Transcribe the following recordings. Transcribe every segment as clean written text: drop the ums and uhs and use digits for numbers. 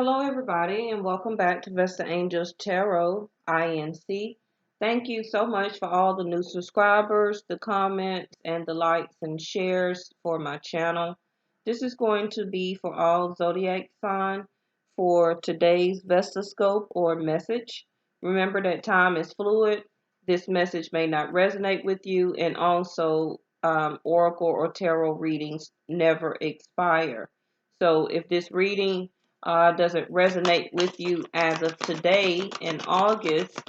Hello, everybody, and welcome back to Vestaangelstarot Tarot INC. Thank you so much for all the new subscribers, the comments, and the likes and shares for my channel. This is going to be for all Zodiac sign for today's Vesta scope or message. Remember that time is fluid. This message may not resonate with you, and also oracle or tarot readings never expire. So if this reading doesn't resonate with you as of today in August,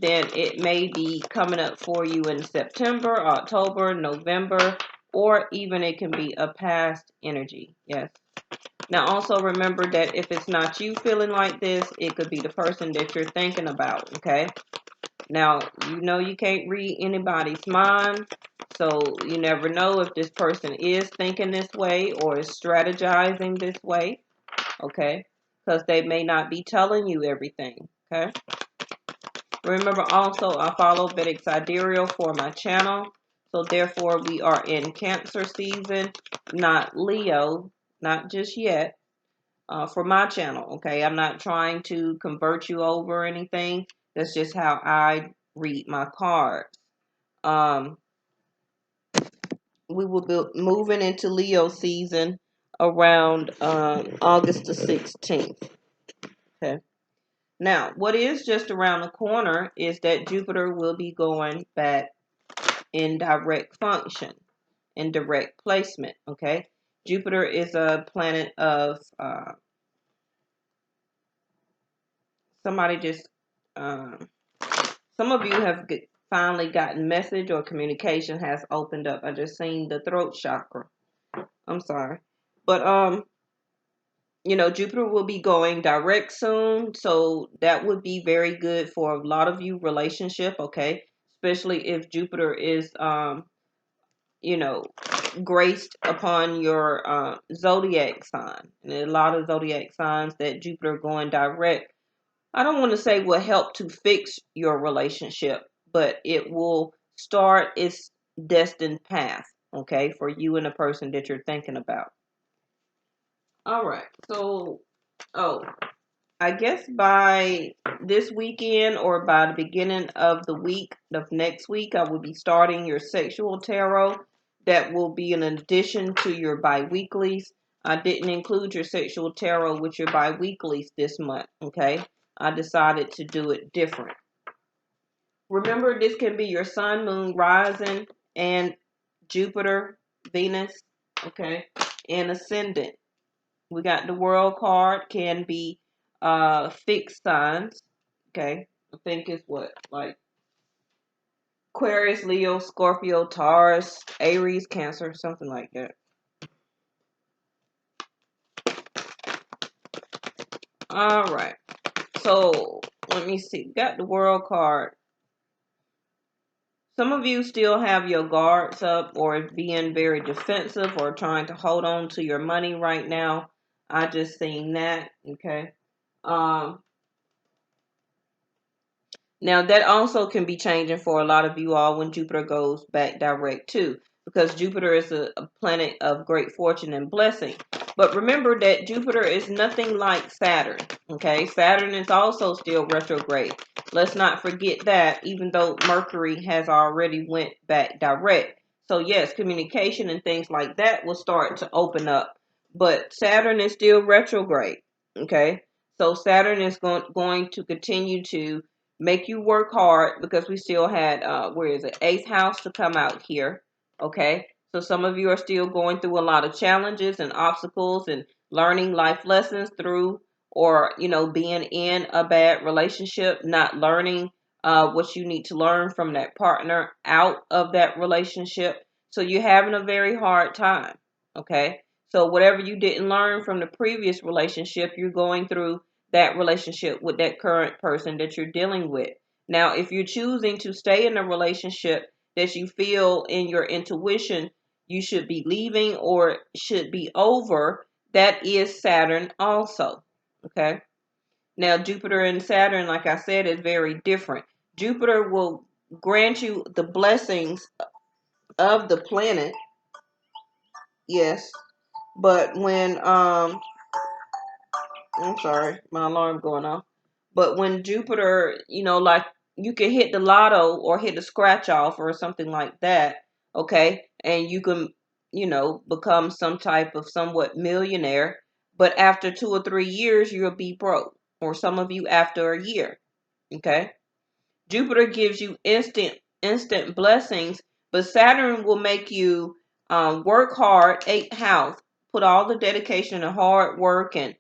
then it may be coming up for you in September, October, November, or even it can be a past energy. Yes. Now also remember that if it's not you feeling like this, it could be the person that you're thinking about. Okay. Now, you know you can't read anybody's mind, so you never know if this person is thinking this way or is strategizing this way. Okay, because they may not be telling you everything. Okay, remember also I follow Vedic Sidereal for my channel, so therefore we are in Cancer season, not Leo, not just yet, for my channel. Okay, I'm not trying to convert you over or anything. That's just how I read my cards. We will be moving into Leo season around August the 16th. Okay. Now, what is just around the corner is that Jupiter will be going back in direct function, in direct placement, okay? Jupiter is a planet of, somebody just, some of you have finally gotten message or communication has opened up. I just seen the throat chakra. I'm sorry. But, you know, Jupiter will be going direct soon, so that would be very good for a lot of you relationship, okay? Especially if Jupiter is, you know, graced upon your zodiac sign. And a lot of zodiac signs that Jupiter going direct, I don't want to say will help to fix your relationship, but it will start its destined path, okay, for you and the person that you're thinking about. All right, so, I guess by this weekend or by the beginning of the week of next week, I will be starting your sexual tarot. That will be in addition to your bi-weeklies. I didn't include your sexual tarot with your bi-weeklies this month, okay? I decided to do it different. Remember, this can be your sun, moon, rising, and Jupiter, Venus, okay, and ascendant. We got the world card, can be fixed signs. Okay. I think it's what, like Aquarius, Leo, Scorpio, Taurus, Aries, Cancer, something like that. All right. So let me see. Got the world card. Some of you still have your guards up or being very defensive or trying to hold on to your money right now. I just seen that. Okay. Now, that also can be changing for a lot of you all when Jupiter goes back direct too, because Jupiter is a planet of great fortune and blessing. But remember that Jupiter is nothing like Saturn, okay? Saturn is also still retrograde. Let's not forget that, even though Mercury has already went back direct. So yes, communication and things like that will start to open up. But Saturn is still retrograde, okay? So Saturn is going to continue to make you work hard, because we still had, where is it, 8th house to come out here, okay? So some of you are still going through a lot of challenges and obstacles and learning life lessons through, or, you know, being in a bad relationship, not learning what you need to learn from that partner out of that relationship. So you're having a very hard time, okay? So whatever you didn't learn from the previous relationship, you're going through that relationship with that current person that you're dealing with. Now, if you're choosing to stay in a relationship that you feel in your intuition you should be leaving or should be over, that is Saturn also. Okay. Now, Jupiter and Saturn, like I said, is very different. Jupiter will grant you the blessings of the planet. Yes. But when I'm sorry, my alarm going off. But when Jupiter, like you can hit the lotto or hit a scratch off or something like that, okay, and you can, become some type of somewhat millionaire. But after 2 or 3 years, you'll be broke, or some of you after a year, okay. Jupiter gives you instant blessings, but Saturn will make you work hard, 8th house, put all the dedication and hard work and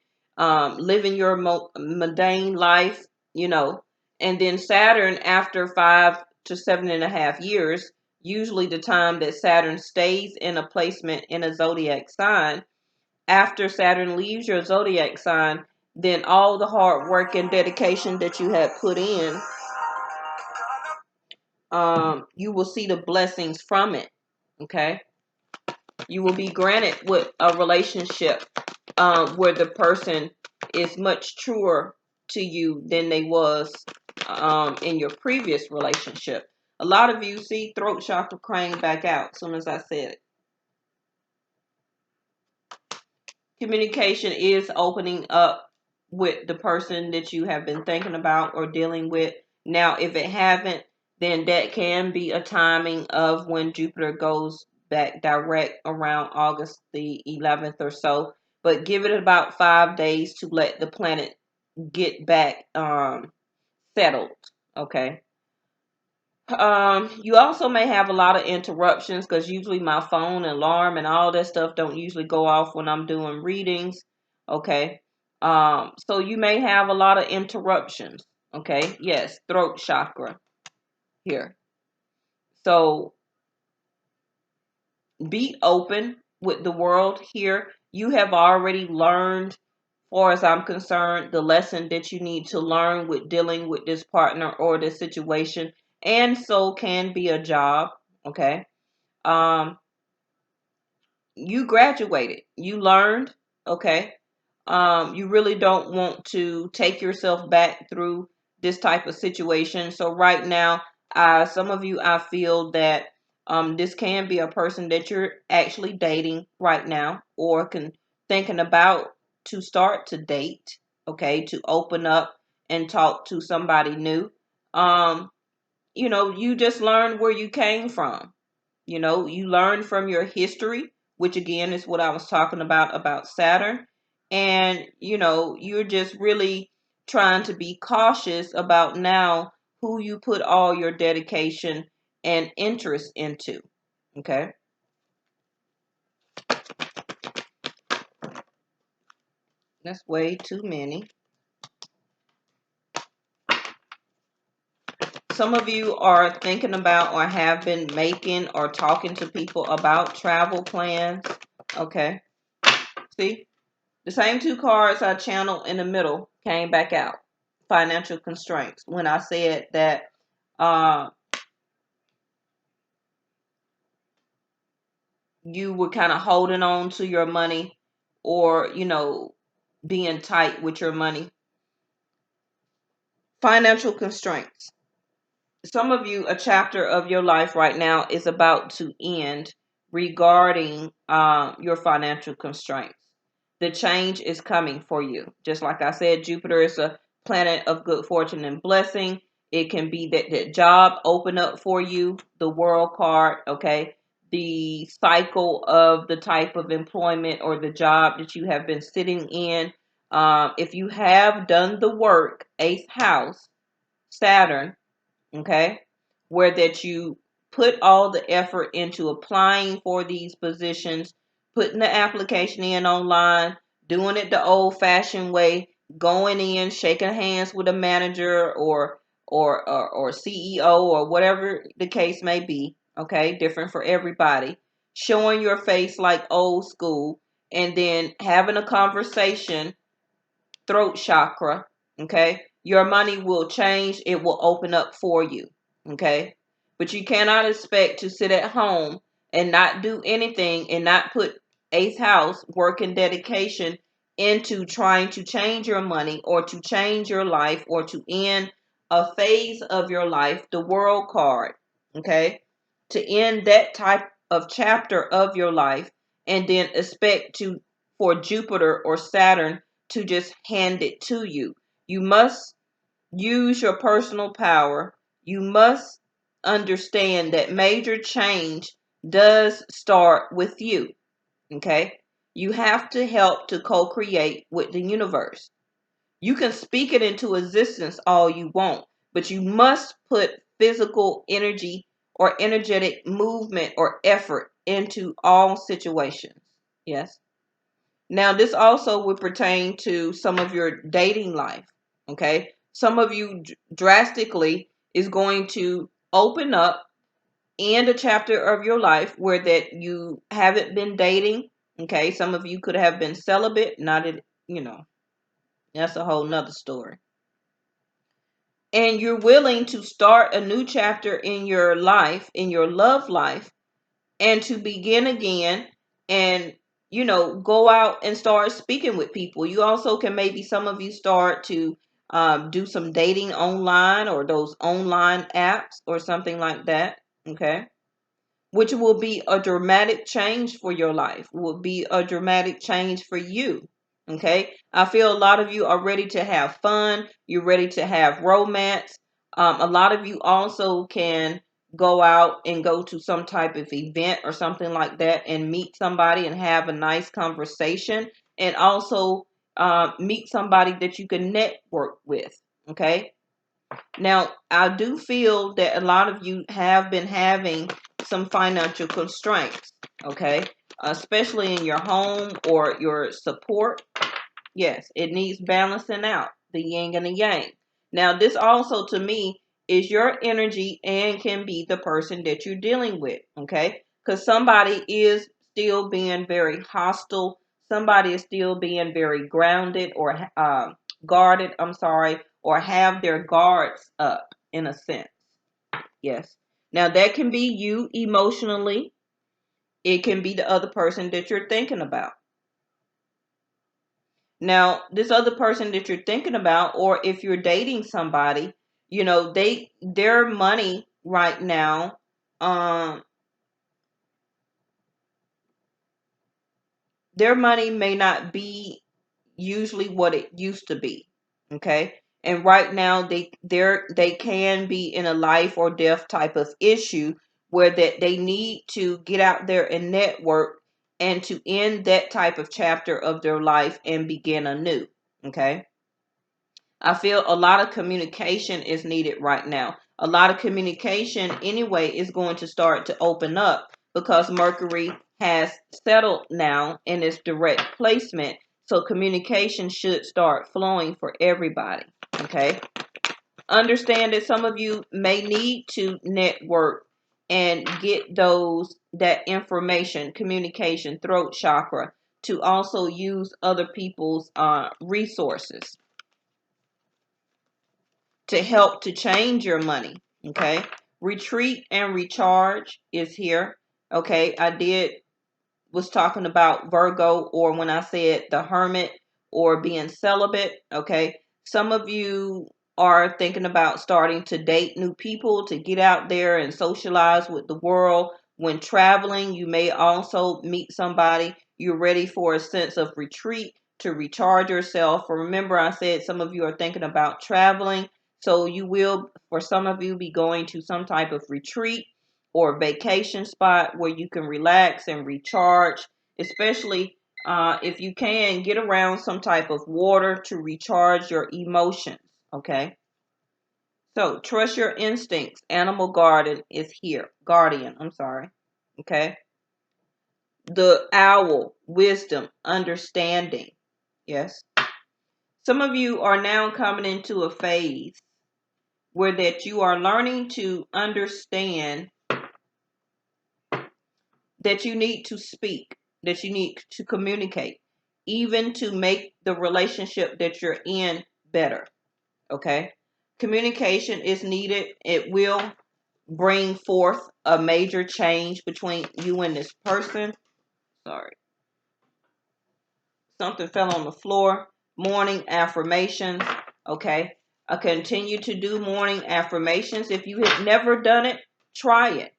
living your mundane life, and then Saturn after 5 to 7.5 years, usually the time that Saturn stays in a placement in a zodiac sign. After Saturn leaves your zodiac sign, then all the hard work and dedication that you had put in, you will see the blessings from it. Okay, you will be granted with a relationship where the person is much truer to you than they was in your previous relationship. A lot of you see throat chakra crying back out as soon as I said it. Communication is opening up with the person that you have been thinking about or dealing with. Now, if it haven't, then that can be a timing of when Jupiter goes back direct around August the 11th or so. But give it about 5 days to let the planet get back settled. Okay. You also may have a lot of interruptions because usually my phone alarm and all that stuff don't usually go off when I'm doing readings. Okay. So you may have a lot of interruptions. Okay. Yes. Throat chakra here. So be open with the world here. You have already learned, far as I'm concerned, the lesson that you need to learn with dealing with this partner or this situation. And so can be a job. Okay. Um, you graduated, you learned, okay. You really don't want to take yourself back through this type of situation. So right now, some of you, I feel that this can be a person that you're actually dating right now or thinking about to start to date, okay, to open up and talk to somebody new. Um, you just learned where you came from. You learn from your history, which again is what I was talking about Saturn. And, you're just really trying to be cautious about now who you put all your dedication and interest into. Okay. That's way too many. Some of you are thinking about or have been making or talking to people about travel plans. Okay. See? The same two cards I channeled in the middle came back out. Financial constraints. When I said that you were kind of holding on to your money or, being tight with your money. Financial constraints. Some of you, a chapter of your life right now is about to end regarding your financial constraints. The change is coming for you. Just like I said, Jupiter is a planet of good fortune and blessing. It can be that job open up for you, the world card, okay? The cycle of the type of employment or the job that you have been sitting in. If you have done the work, 8th house, Saturn, okay, where that you put all the effort into applying for these positions, putting the application in online, doing it the old fashioned way, going in, shaking hands with a manager or CEO or whatever the case may be, okay, different for everybody, showing your face like old school, and then having a conversation, throat chakra, okay, your money will change. It will open up for you, okay? But you cannot expect to sit at home and not do anything and not put 8th house work and dedication into trying to change your money or to change your life or to end a phase of your life, the world card, okay? To end that type of chapter of your life and then expect to for Jupiter or Saturn to just hand it to you. You must use your personal power. You must understand that major change does start with you. Okay? You have to help to co-create with the universe. You can speak it into existence all you want, but you must put physical energy or energetic movement or effort into all situations. Yes. Now, this also would pertain to some of your dating life. Okay. Some of you drastically is going to open up in a chapter of your life where that you haven't been dating. Okay. Some of you could have been celibate, not, that's a whole nother story. And you're willing to start a new chapter in your life, in your love life, and to begin again and, go out and start speaking with people. You also can, maybe some of you start to do some dating online or those online apps or something like that. Okay. Which will be a dramatic change for your life, will be a dramatic change for you. Okay. I feel a lot of you are ready to have fun. You're ready to have romance. A lot of you also can go out and go to some type of event or something like that and meet somebody and have a nice conversation, and also meet somebody that you can network with. Okay. Now, I do feel that a lot of you have been having some financial constraints, okay? Especially in your home or your support. Yes, it needs balancing out, the yin and the yang. Now, this also to me is your energy and can be the person that you're dealing with, okay? Because somebody is still being very hostile. Somebody is still being very grounded or guarded, or have their guards up in a sense. Yes. Now, that can be you emotionally. It can be the other person that you're thinking about. Now, this other person that you're thinking about, or if you're dating somebody, their money right now, their money may not be usually what it used to be. Okay. And right now they can be in a life or death type of issue where that they need to get out there and network and to end that type of chapter of their life and begin anew. Okay. I feel a lot of communication is needed right now. A lot of communication anyway is going to start to open up because Mercury has settled now in its direct placement. So communication should start flowing for everybody. Okay. Understand that some of you may need to network and get that information, communication, throat chakra, to also use other people's resources to help to change your money. Okay. Retreat and recharge is here. Okay. Was talking about Virgo, or when I said the hermit or being celibate. Okay. Some of you are thinking about starting to date new people, to get out there and socialize with the world. When traveling, you may also meet somebody. You're ready for a sense of retreat to recharge yourself. Remember, I said some of you are thinking about traveling. So you will, for some of you, be going to some type of retreat or vacation spot where you can relax and recharge, especially if you can get around some type of water to recharge your emotions. Okay. So trust your instincts. Animal guardian is here. Guardian, I'm sorry. Okay. The owl, wisdom, understanding. Yes. Some of you are now coming into a phase where that you are learning to understand that you need to speak, that you need to communicate, even to make the relationship that you're in better. Okay. Communication is needed. It will bring forth a major change between you and this person. Sorry. Something fell on the floor. Morning affirmations. Okay. I continue to do morning affirmations. If you have never done it, try it.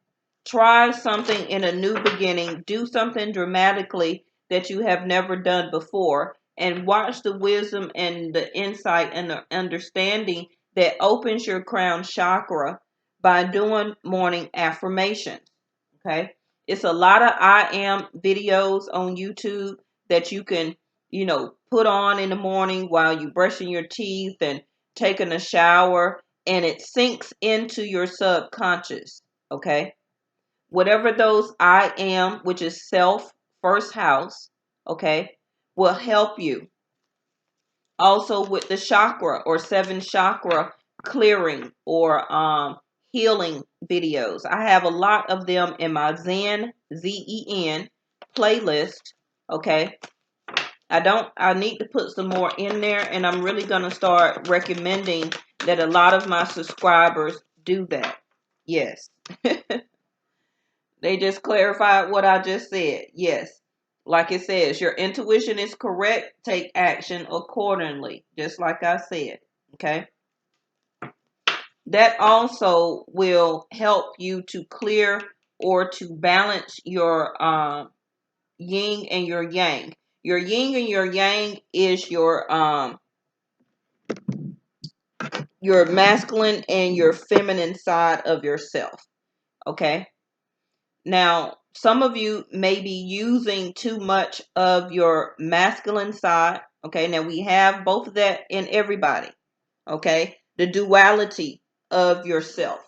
Try something in a new beginning. Do something dramatically that you have never done before and watch the wisdom and the insight and the understanding that opens your crown chakra by doing morning affirmations. Okay. It's a lot of I am videos on YouTube that you can, put on in the morning while you brushing your teeth and taking a shower, and it sinks into your subconscious. Okay. Whatever those I am, which is self, first house, okay, will help you. Also with the chakra or seven chakra clearing or healing videos. I have a lot of them in my Zen, Zen playlist. Okay. I need to put some more in there, and I'm really going to start recommending that a lot of my subscribers do that. Yes. They just clarified what I just said. Yes. Like it says, your intuition is correct. Take action accordingly. Just like I said. Okay. That also will help you to clear or to balance your yin and your yang. Your yin and your yang is your masculine and your feminine side of yourself. Okay. Now, some of you may be using too much of your masculine side. Okay. Now we have both of that in everybody. Okay. The duality of yourself,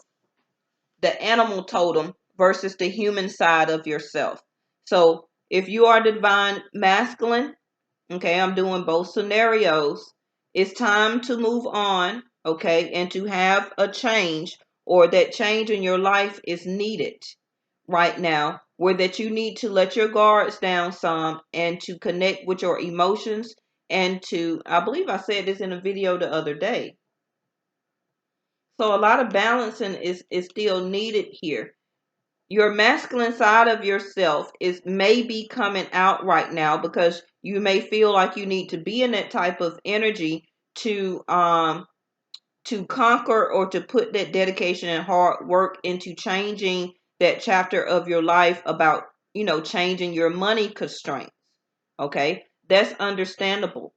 the animal totem versus the human side of yourself. So if you are divine masculine, okay, I'm doing both scenarios. It's time to move on, okay, and to have a change, or that change in your life is needed right now, where that you need to let your guards down some and to connect with your emotions and to, I believe I said this in a video the other day. So a lot of balancing is still needed here. Your masculine side of yourself is maybe coming out right now because you may feel like you need to be in that type of energy to conquer or to put that dedication and hard work into changing that chapter of your life about, changing your money constraints. Okay. That's understandable.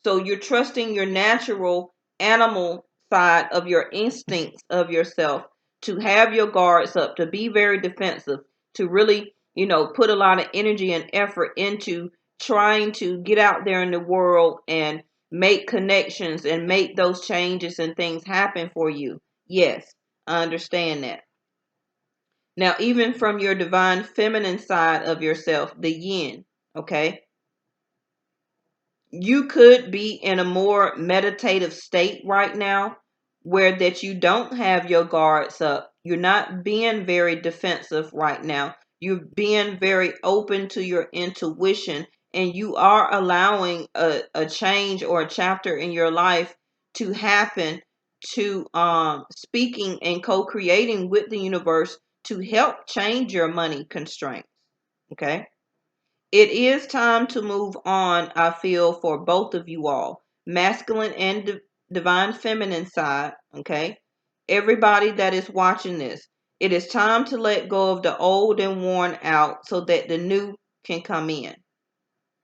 So you're trusting your natural animal side of your instincts of yourself to have your guards up, to be very defensive, to really, put a lot of energy and effort into trying to get out there in the world and make connections and make those changes and things happen for you. Yes, I understand that. Now, even from your divine feminine side of yourself, the yin, okay? You could be in a more meditative state right now where that you don't have your guards up. You're not being very defensive right now. You're being very open to your intuition, and you are allowing a change or a chapter in your life to happen, to speaking and co-creating with the universe to help change your money constraints. Okay. It is time to move on, I feel, for both of you all. Masculine and divine feminine side, okay? Everybody that is watching this, it is time to let go of the old and worn out so that the new can come in,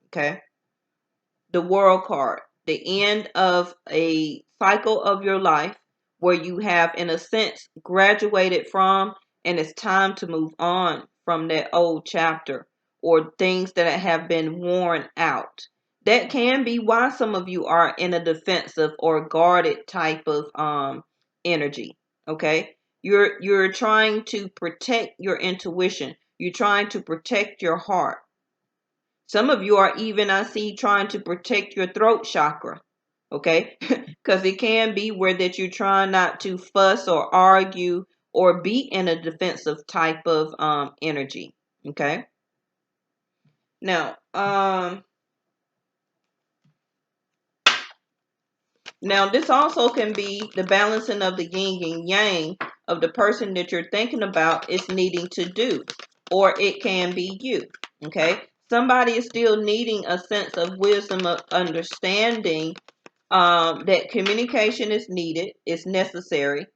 okay? The world card, the end of a cycle of your life where you have, in a sense, graduated from, and it's time to move on from that old chapter or things that have been worn out. That can be why some of you are in a defensive or guarded type of energy. Okay, you're trying to protect your intuition. You're trying to protect your heart. Some of you are even, I see, trying to protect your throat chakra. Okay, because it can be where that you're trying not to fuss or argue or be in a defensive type of energy. Okay. Now, this also can be the balancing of the yin and yang of the person that you're thinking about is needing to do, or it can be you. Okay. Somebody is still needing a sense of wisdom, of understanding that communication is needed, is necessary,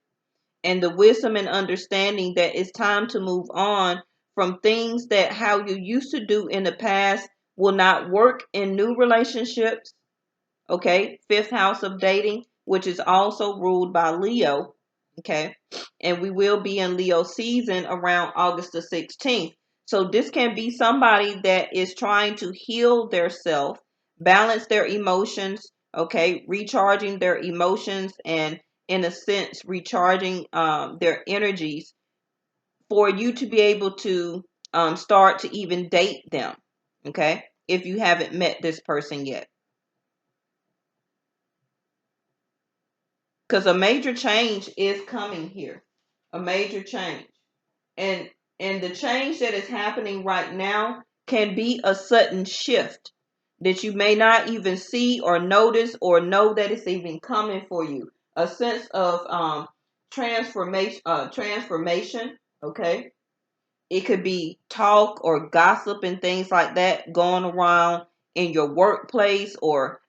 and the wisdom and understanding that it's time to move on from things that how you used to do in the past will not work in new relationships. Okay, 5th house of dating, which is also ruled by Leo. Okay, and we will be in Leo season around August the 16th. So this can be somebody that is trying to heal their self, balance their emotions, okay, recharging their emotions, and in a sense recharging their energies for you to be able to start to even date them, okay, if you haven't met this person yet. Because a major change is coming here. A major change. And the change that is happening right now can be a sudden shift that you may not even see or notice or know that it's even coming for you. A sense of transformation, okay? It could be talk or gossip and things like that going around in your workplace or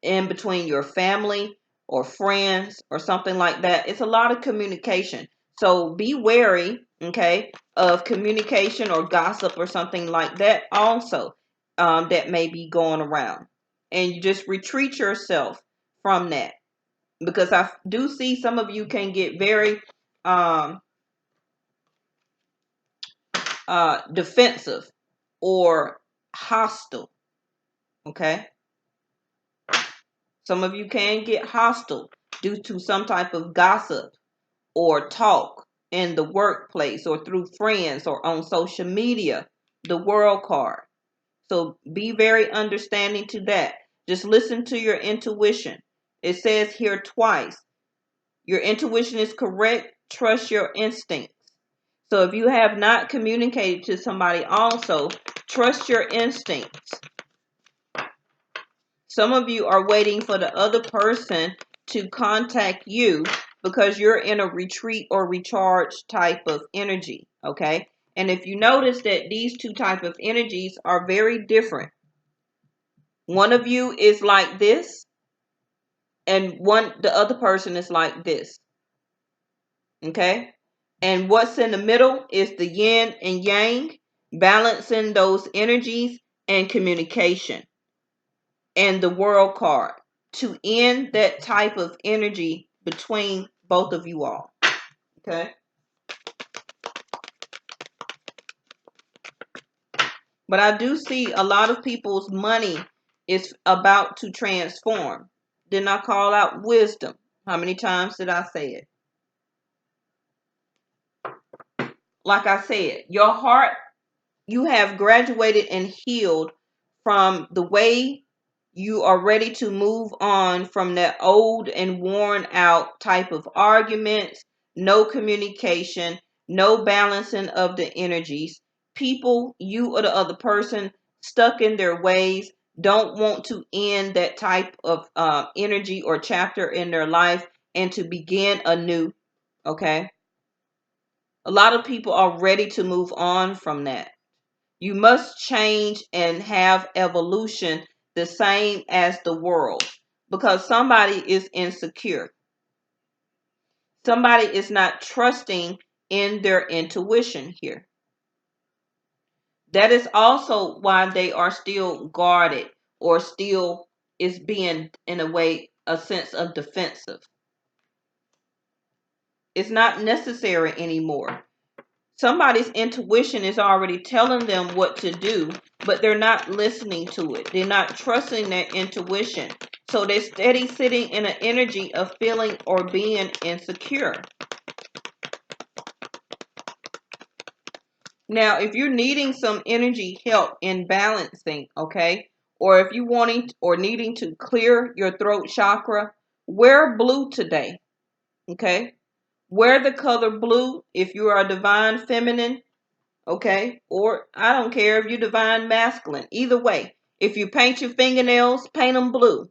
in between your family or friends or something like that. It's a lot of communication. So be wary, okay, of communication or gossip or something like that also that may be going around. And you just retreat yourself from that. Because I do see some of you can get very defensive or hostile. Okay. Some of you can get hostile due to some type of gossip or talk in the workplace or through friends or on social media. The world card. So be very understanding to that. Just listen to your intuition. It says here twice. Your intuition is correct. Trust your instincts. So if you have not communicated to somebody also, trust your instincts. Some of you are waiting for the other person to contact you because you're in a retreat or recharge type of energy, okay? And if you notice that these two type of energies are very different. One of you is like this and the other person is like this. Okay? And what's in the middle is the yin and yang, balancing those energies and communication. And the world card to end that type of energy between both of you all. Okay? But I do see a lot of people's money is about to transform. Didn't I call out wisdom? How many times did I say it? Like I said, your heart, you have graduated and healed from the way you are ready to move on from that old and worn out type of arguments, no communication, no balancing of the energies. People, you or the other person, stuck in their ways, don't want to end that type of energy or chapter in their life and to begin anew. Okay? A lot of people are ready to move on from that. You must change and have evolution the same as the world because somebody is insecure. Somebody is not trusting in their intuition here. That is also why they are still guarded or still is being, in a way, a sense of defensive. It's not necessary anymore. Somebody's intuition is already telling them what to do, but they're not listening to it. They're not trusting their intuition. So they're steady sitting in an energy of feeling or being insecure. Now, if you're needing some energy help in balancing, okay, or if you wanting or needing to clear your throat chakra, wear blue today, okay? Wear the color blue if you are a divine feminine. Okay, or I don't care if you divine masculine. Either way, if you paint your fingernails, paint them blue.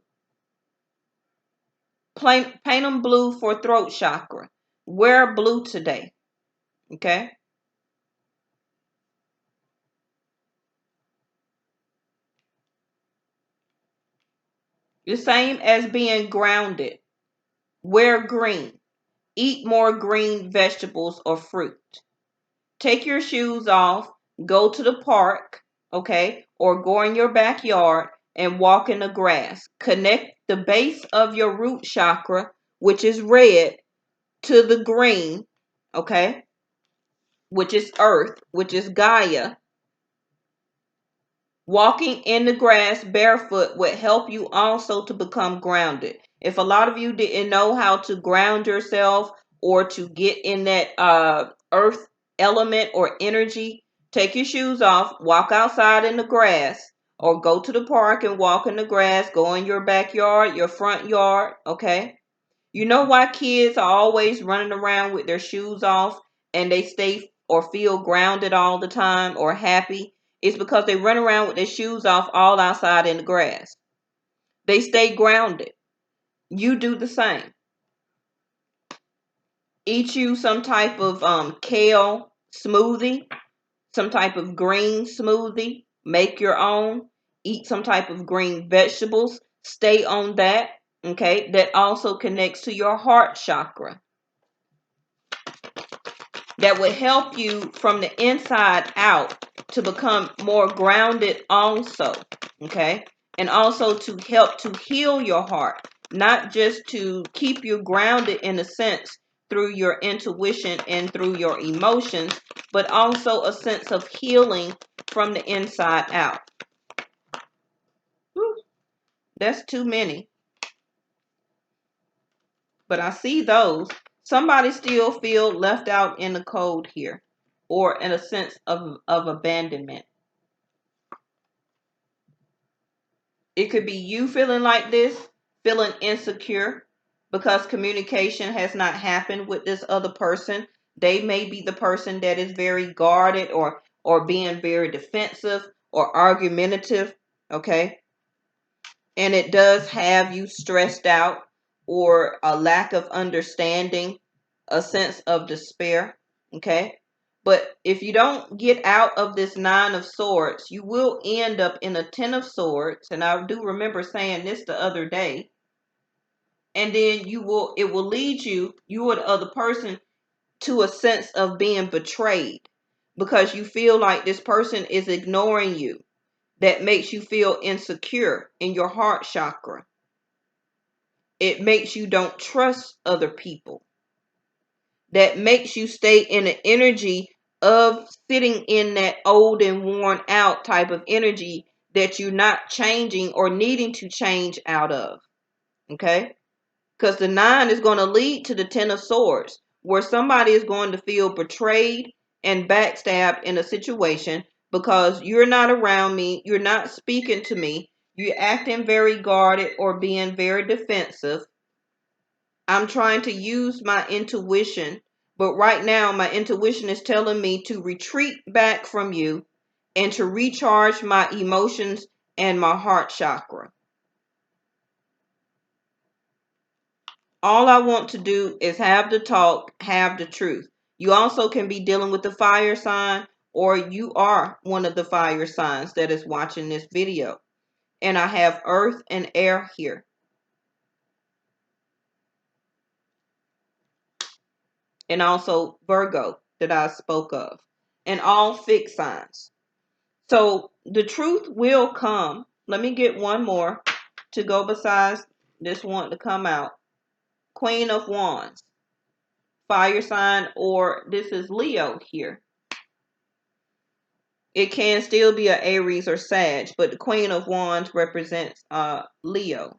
Paint them blue for throat chakra. Wear blue today. Okay. The same as being grounded. Wear green. Eat more green vegetables or fruit. Take your shoes off. Go to the park. okay? Or go in your backyard and walk in the grass. Connect the base of your root chakra, which is red, to the green, okay? Which is earth, which is Gaia. Walking in the grass barefoot would help you also to become grounded. If a lot of you didn't know how to ground yourself or to get in that earth element or energy, take your shoes off, walk outside in the grass, or go to the park and walk in the grass, go in your backyard, your front yard, okay? You know why kids are always running around with their shoes off and they stay or feel grounded all the time or happy? It's because they run around with their shoes off all outside in the grass. They stay grounded. You do the same. Eat you some type of kale smoothie, some type of green smoothie. Make your own. Eat some type of green vegetables. Stay on that. Okay, that also connects to your heart chakra. That would help you from the inside out to become more grounded also, okay? And also to help to heal your heart, not just to keep you grounded in a sense through your intuition and through your emotions, but also a sense of healing from the inside out. Whew, that's too many. But I see those. Somebody still feel left out in the cold here, or in a sense of abandonment. It could be you feeling like this, feeling insecure because communication has not happened with this other person. They may be the person that is very guarded or being very defensive or argumentative, okay? And it does have you stressed out or a lack of understanding, a sense of despair, okay? But if you don't get out of this Nine of Swords, you will end up in a Ten of Swords. And I do remember saying this the other day. And then it will lead you or the other person, to a sense of being betrayed because you feel like this person is ignoring you. That makes you feel insecure in your heart chakra. It makes you don't trust other people. That makes you stay in the energy of sitting in that old and worn out type of energy that you're not changing or needing to change out of. Okay? Because the 9 is going to lead to the 10 of Swords, where somebody is going to feel betrayed and backstabbed in a situation because you're not around me, you're not speaking to me, you're acting very guarded or being very defensive. I'm trying to use my intuition, but right now my intuition is telling me to retreat back from you and to recharge my emotions and my heart chakra. All I want to do is have the talk, have the truth. You also can be dealing with the fire sign, or you are one of the fire signs that is watching this video. And I have earth and air here. And also Virgo that I spoke of. And all fixed signs. So the truth will come. Let me get one more to go besides this one to come out. Queen of Wands. Fire sign, or this is Leo here. It can still be an Aries or Sag, but the Queen of Wands represents Leo.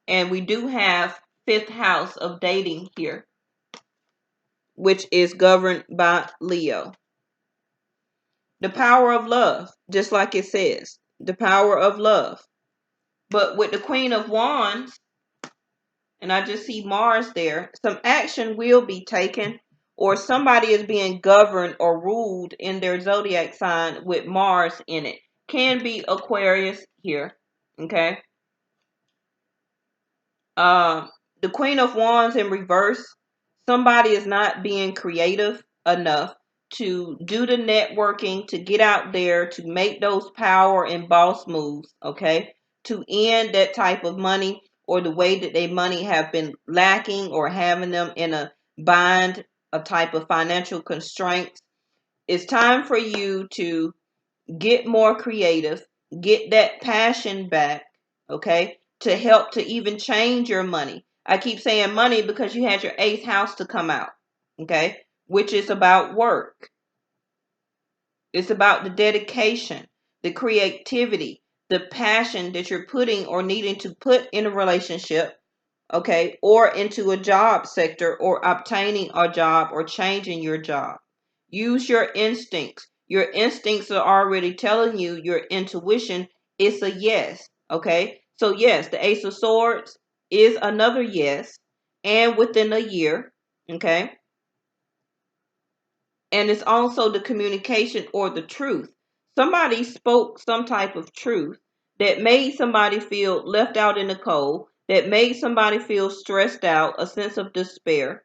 And we do have 5th house of dating here, which is governed by Leo. The power of love, just like it says, the power of love. But with the Queen of Wands, and I just see Mars there, some action will be taken, or somebody is being governed or ruled in their zodiac sign with Mars in it. Can be Aquarius here, okay? The Queen of Wands in reverse, somebody is not being creative enough to do the networking, to get out there, to make those power and boss moves, okay? To end that type of money or the way that their money have been lacking or having them in a bind, a type of financial constraints. It's time for you to get more creative, get that passion back, okay, to help to even change your money. I keep saying money because you had your 8th house to come out, okay, which is about work. It's about the dedication, the creativity, the passion that you're putting or needing to put in a relationship, okay, or into a job sector, or obtaining a job or changing your job. Use your instincts. Your instincts are already telling you, your intuition is a yes, okay? So yes, the Ace of Swords is another yes, and within a year, okay? And it's also the communication or the truth. Somebody spoke some type of truth that made somebody feel left out in the cold, that made somebody feel stressed out, a sense of despair,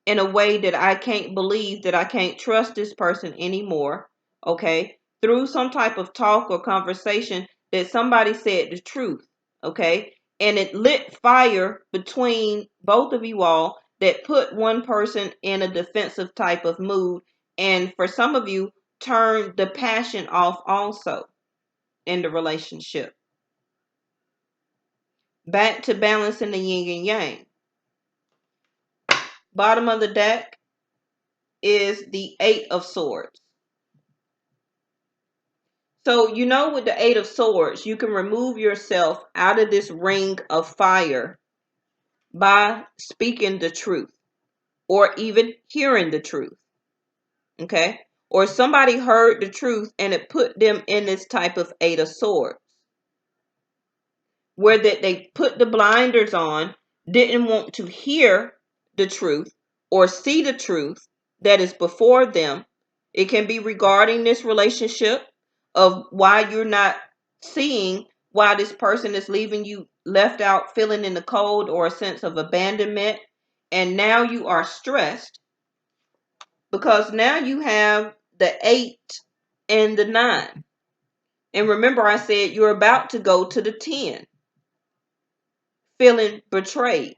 in a way that I can't believe that I can't trust this person anymore. Okay. Through some type of talk or conversation that somebody said the truth. Okay. And it lit fire between both of you all that put one person in a defensive type of mood. And for some of you, turned the passion off also in the relationship. Back to balancing the yin and yang. Bottom of the deck is the 8 of Swords. So, you know, with the 8 of Swords, you can remove yourself out of this ring of fire by speaking the truth or even hearing the truth. Okay? Or somebody heard the truth and it put them in this type of 8 of Swords, where that they put the blinders on, didn't want to hear the truth or see the truth that is before them. It can be regarding this relationship, of why you're not seeing why this person is leaving you left out, feeling in the cold, or a sense of abandonment. And now you are stressed because now you have the 8 and the 9. And remember, I said you're about to go to the 10, feeling betrayed.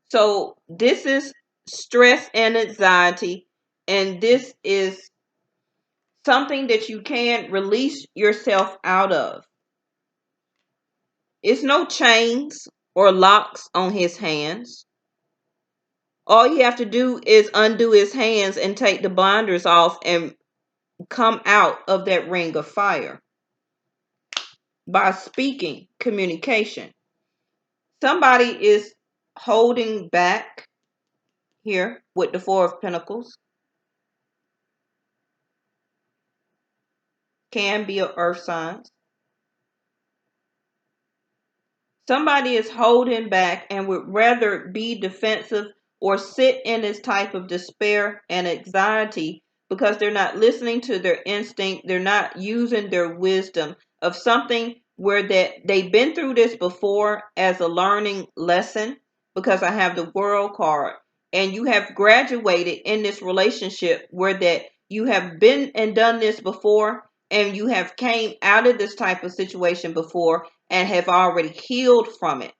So this is stress and anxiety, and this is something that you can release yourself out of. It's no chains or locks on his hands. All you have to do is undo his hands and take the blinders off and come out of that ring of fire by speaking communication. Somebody is holding back here with the 4 of Pentacles. Can be an earth sign. Somebody is holding back and would rather be defensive or sit in this type of despair and anxiety because they're not listening to their instinct. They're not using their wisdom of something where that they've been through this before as a learning lesson, because I have the World card, and you have graduated in this relationship where that you have been and done this before, and you have came out of this type of situation before and have already healed from it.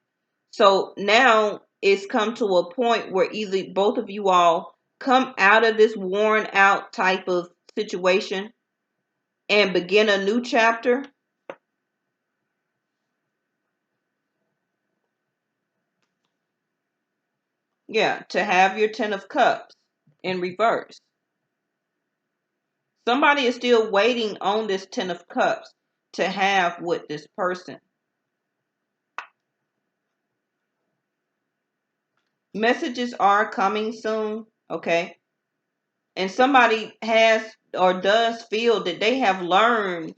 So now it's come to a point where either both of you all come out of this worn out type of situation and begin a new chapter. Yeah, to have your 10 of Cups in reverse. Somebody is still waiting on this 10 of Cups to have with this person. Messages are coming soon, okay? And somebody has or does feel that they have learned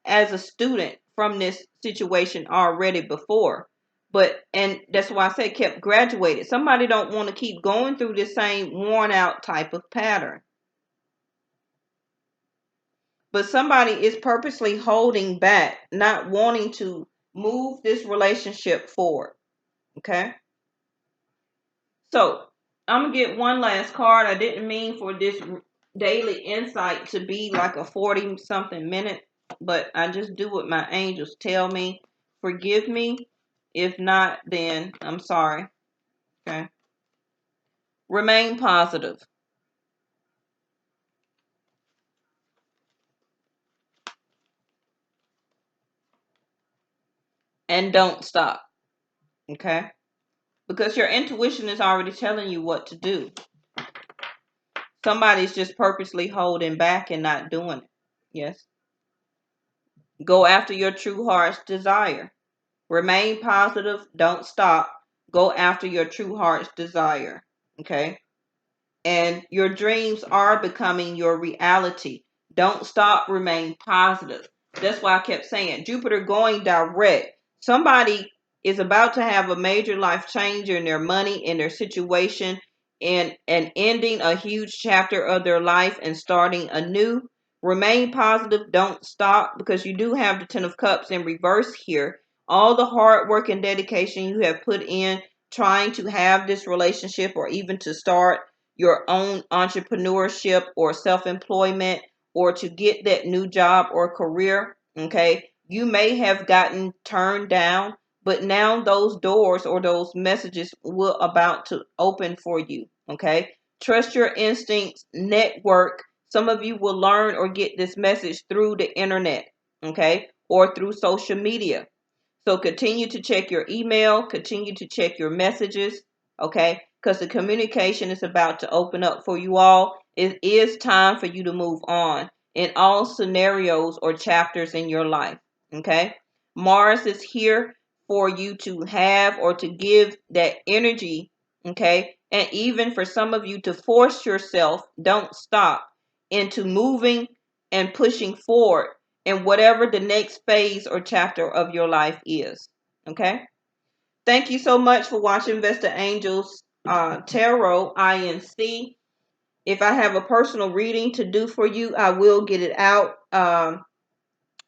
as a student from this situation already before. But, and that's why I say kept graduated. Somebody don't want to keep going through this same worn out type of pattern. But somebody is purposely holding back, not wanting to move this relationship forward. Okay? So, I'm going to get one last card. I didn't mean for this daily insight to be like a 40 something minute, but I just do what my angels tell me. Forgive me. If not, then I'm sorry. Okay? Remain positive. and don't stop. Okay? Because your intuition is already telling you what to do. Somebody's just purposely holding back and not doing it. Yes. Go after your true heart's desire. Remain positive. Don't stop. Go after your true heart's desire. Okay? And your dreams are becoming your reality. Don't stop. Remain positive. That's why I kept saying Jupiter going direct. Somebody is about to have a major life change in their money, in their situation, and ending a huge chapter of their life and starting anew. Remain positive. Don't stop, because you do have the Ten of Cups in reverse here. All the hard work and dedication you have put in trying to have this relationship, or even to start your own entrepreneurship or self-employment, or to get that new job or career. Okay, you may have gotten turned down, but now those doors or those messages will about to open for you. Okay, trust your instincts. Network. Some of you will learn or get this message through the internet, okay, or through social media. So continue to check your email, continue to check your messages, okay? Because the communication is about to open up for you all. It is time for you to move on in all scenarios or chapters in your life, okay? Mars is here for you to have or to give that energy, okay? And even for some of you to force yourself, don't stop, into moving and pushing forward in whatever the next phase or chapter of your life is. Okay? Thank you so much for watching Vestaangels Tarot INC. If I have a personal reading to do for you, I will get it out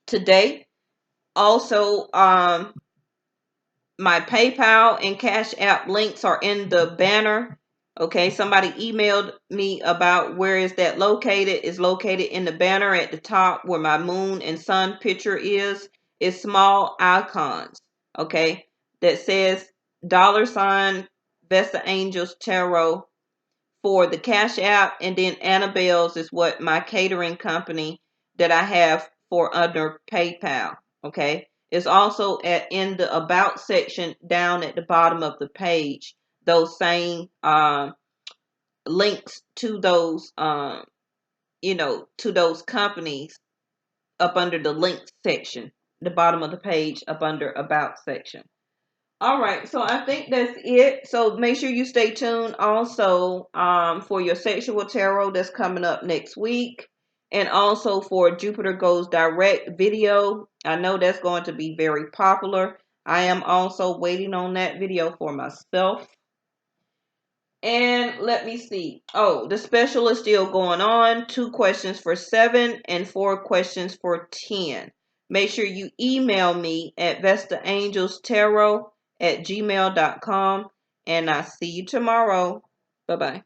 today. Also, my PayPal and Cash App links are in the banner. Okay, somebody emailed me about where is that located. It's located in the banner at the top where my moon and sun picture is. It's small icons, okay, that says $ Vestaangels Tarot for the Cash App, and then Annabelle's is what my catering company that I have for under PayPal. Okay, it's also in the About section down at the bottom of the page. Those same links to those to those companies up under the links section, the bottom of the page up under About section. All right, so I think that's it. So make sure you stay tuned also for your sexual tarot that's coming up next week. And also for Jupiter Goes Direct video. I know that's going to be very popular. I am also waiting on that video for myself. And let me see. Oh, the special is still going on. 2 questions for 7 and 4 questions for 10. Make sure you email me at vestaangelstarot@gmail.com. And I'll see you tomorrow. Bye-bye.